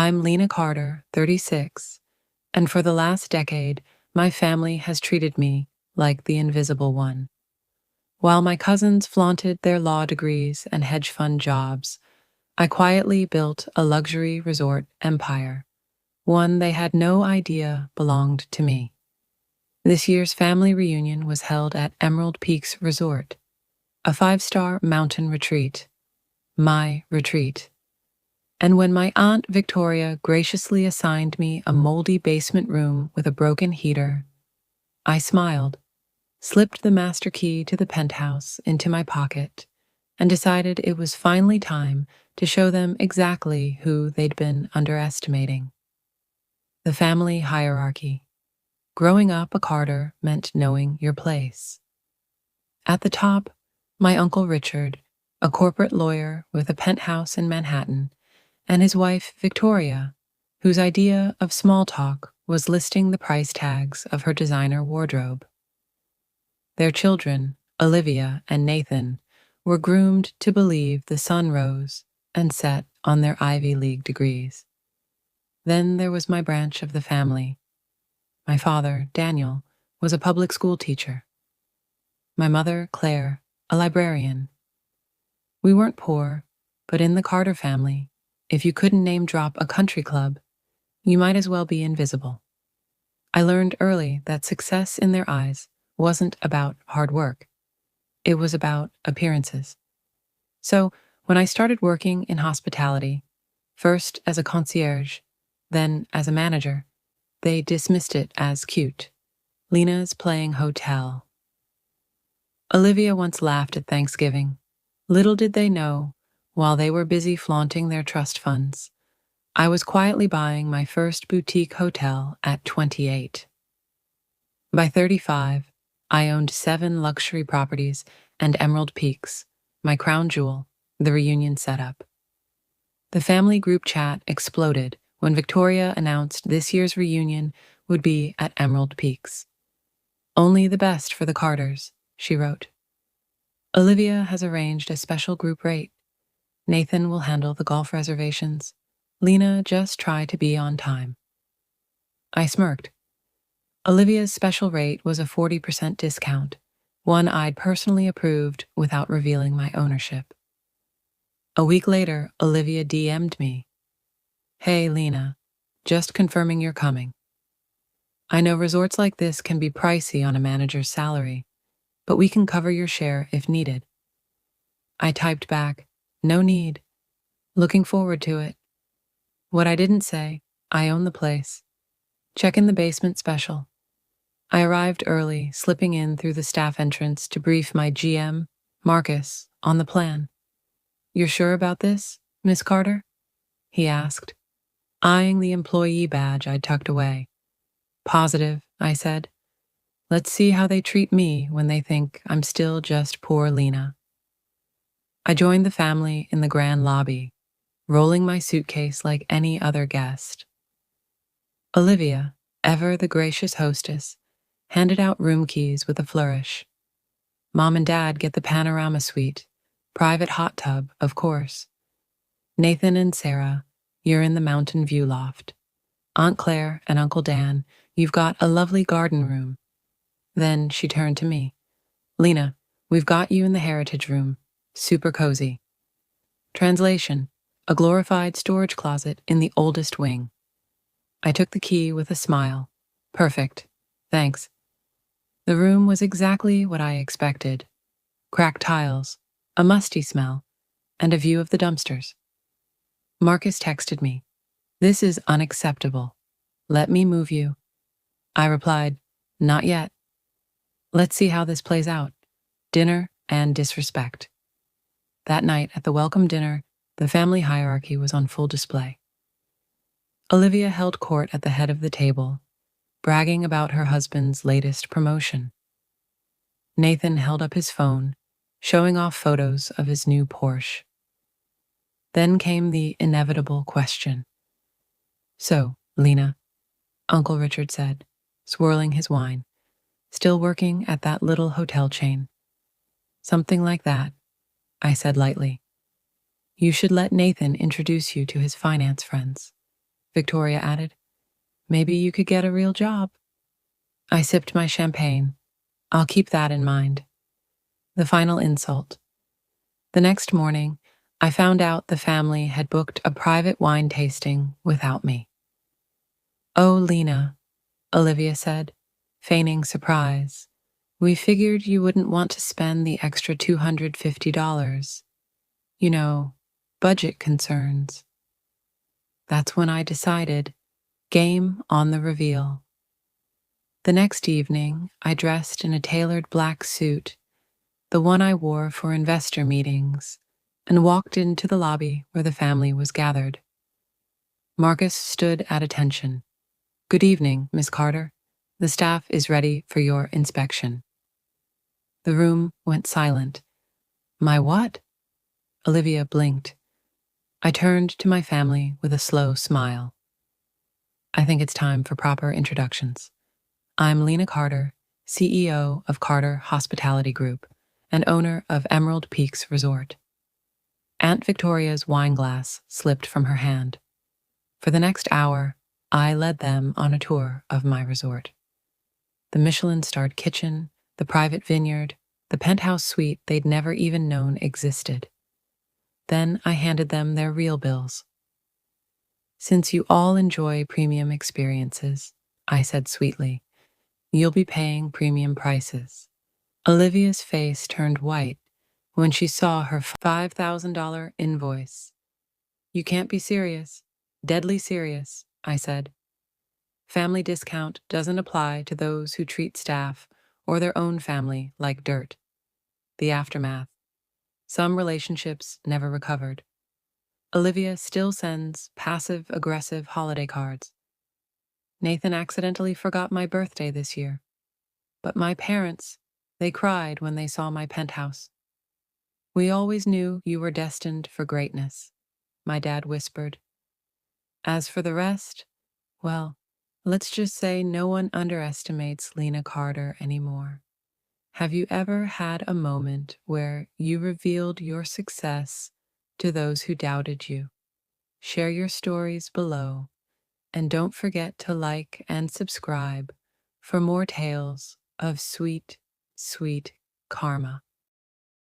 I'm Lena Carter, 36, and for the last decade, my family has treated me like the invisible one. While my cousins flaunted their law degrees and hedge fund jobs, I quietly built a luxury resort empire, one they had no idea belonged to me. This year's family reunion was held at Emerald Peaks Resort, a five-star mountain retreat. My retreat. And when my Aunt Victoria graciously assigned me a moldy basement room with a broken heater, I smiled, slipped the master key to the penthouse into my pocket, and decided it was finally time to show them exactly who they'd been underestimating. The family hierarchy. Growing up a Carter meant knowing your place. At the top, my Uncle Richard, a corporate lawyer with a penthouse in Manhattan, and his wife Victoria, whose idea of small talk was listing the price tags of her designer wardrobe. Their children, Olivia and Nathan, were groomed to believe the sun rose and set on their Ivy League degrees. Then there was my branch of the family. My father, Daniel, was a public school teacher. My mother, Claire, a librarian. We weren't poor, but in the Carter family, if you couldn't name drop a country club, you might as well be invisible. I learned early that success in their eyes wasn't about hard work. It was about appearances. So, when I started working in hospitality, first as a concierge, then as a manager, they dismissed it as cute. Lena's playing hotel. Olivia once laughed at Thanksgiving. Little did they know, while they were busy flaunting their trust funds, I was quietly buying my first boutique hotel at 28. By 35, I owned 7 luxury properties and Emerald Peaks, my crown jewel, the reunion setup. The family group chat exploded when Victoria announced this year's reunion would be at Emerald Peaks. Only the best for the Carters, she wrote. Olivia has arranged a special group rate. Nathan will handle the golf reservations. Lena, just try to be on time. I smirked. Olivia's special rate was a 40% discount, one I'd personally approved without revealing my ownership. A week later, Olivia DM'd me. Hey, Lena, just confirming you're coming. I know resorts like this can be pricey on a manager's salary, but we can cover your share if needed. I typed back, no need. Looking forward to it. What I didn't say, I own the place. Check in the basement special. I arrived early, slipping in through the staff entrance to brief my GM, Marcus, on the plan. You're sure about this, Miss Carter? He asked, eyeing the employee badge I'd tucked away. Positive, I said. Let's see how they treat me when they think I'm still just poor Lena. I joined the family in the grand lobby, rolling my suitcase like any other guest. Olivia, ever the gracious hostess, handed out room keys with a flourish. Mom and Dad get the panorama suite, private hot tub, of course. Nathan and Sarah, you're in the mountain view loft. Aunt Claire and Uncle Dan, you've got a lovely garden room. Then she turned to me. Lena, we've got you in the heritage room. Super cozy. Translation, a glorified storage closet in the oldest wing. I took the key with a smile. Perfect. Thanks. The room was exactly what I expected. Cracked tiles, a musty smell, and a view of the dumpsters. Marcus texted me. This is unacceptable. Let me move you. I replied, not yet. Let's see how this plays out. Dinner and disrespect. That night at the welcome dinner, the family hierarchy was on full display. Olivia held court at the head of the table, bragging about her husband's latest promotion. Nathan held up his phone, showing off photos of his new Porsche. Then came the inevitable question. So, Lena, Uncle Richard said, swirling his wine, still working at that little hotel chain. Something like that, I said lightly. You should let Nathan introduce you to his finance friends. Victoria added. Maybe you could get a real job. I sipped my champagne. I'll keep that in mind. The final insult. The next morning, I found out the family had booked a private wine tasting without me. Oh, Lena, Olivia said, feigning surprise. We figured you wouldn't want to spend the extra $250. You know, budget concerns. That's when I decided, game on the reveal. The next evening, I dressed in a tailored black suit, the one I wore for investor meetings, and walked into the lobby where the family was gathered. Marcus stood at attention. Good evening, Miss Carter. The staff is ready for your inspection. The room went silent. My what? Olivia blinked. I turned to my family with a slow smile. I think it's time for proper introductions. I'm Lena Carter, CEO of Carter Hospitality Group and owner of Emerald Peaks Resort. Aunt Victoria's wine glass slipped from her hand. For the next hour, I led them on a tour of my resort. The Michelin-starred kitchen, the private vineyard, the penthouse suite they'd never even known existed. Then I handed them their real bills. Since you all enjoy premium experiences, I said sweetly, you'll be paying premium prices. Olivia's face turned white when she saw her $5,000 invoice. You can't be serious. Deadly serious, I said. Family discount doesn't apply to those who treat staff or their own family like dirt. The aftermath. Some relationships never recovered. Olivia still sends passive-aggressive holiday cards. Nathan accidentally forgot my birthday this year. But my parents, they cried when they saw my penthouse. We always knew you were destined for greatness, my dad whispered. As for the rest, well, let's just say no one underestimates Lena Carter anymore. Have you ever had a moment where you revealed your success to those who doubted you? Share your stories below, and don't forget to like and subscribe for more tales of sweet, sweet karma.